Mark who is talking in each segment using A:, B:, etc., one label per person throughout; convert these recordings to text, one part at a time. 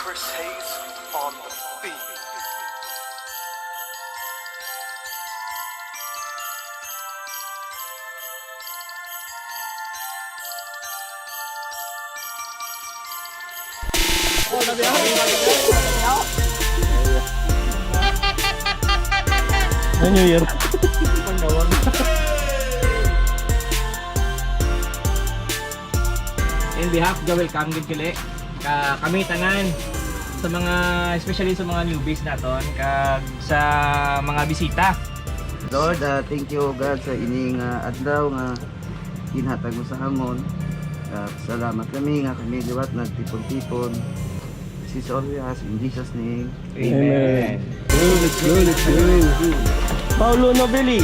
A: on the beat.
B: New Year.
C: In behalf of the welcome gid kili kami tanan sa mga especially sa mga newbies naton kag sa mga bisita.
D: Lord, thank you God sa ining adlaw nga ginhatag mo sa hamon. Salamat kami nga kami liwat nagtipon-tipon. This is all we ask in Jesus name.
C: Amen.
B: Good. Paulo Nobeli.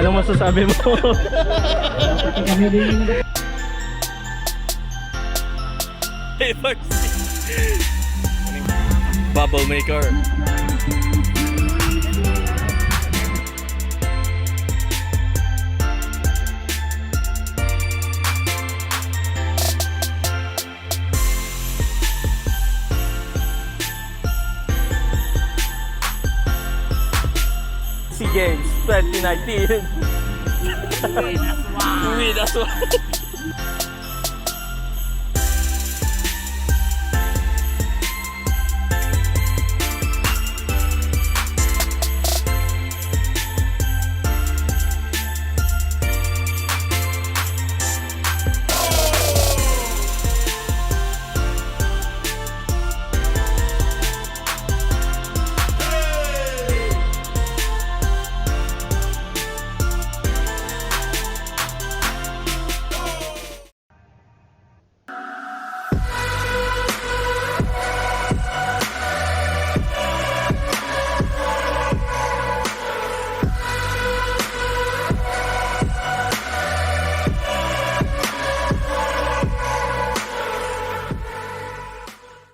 B: Anong masasabi mo? IFRC Bubble Maker. SEA Games 2019. Uwi, that's why.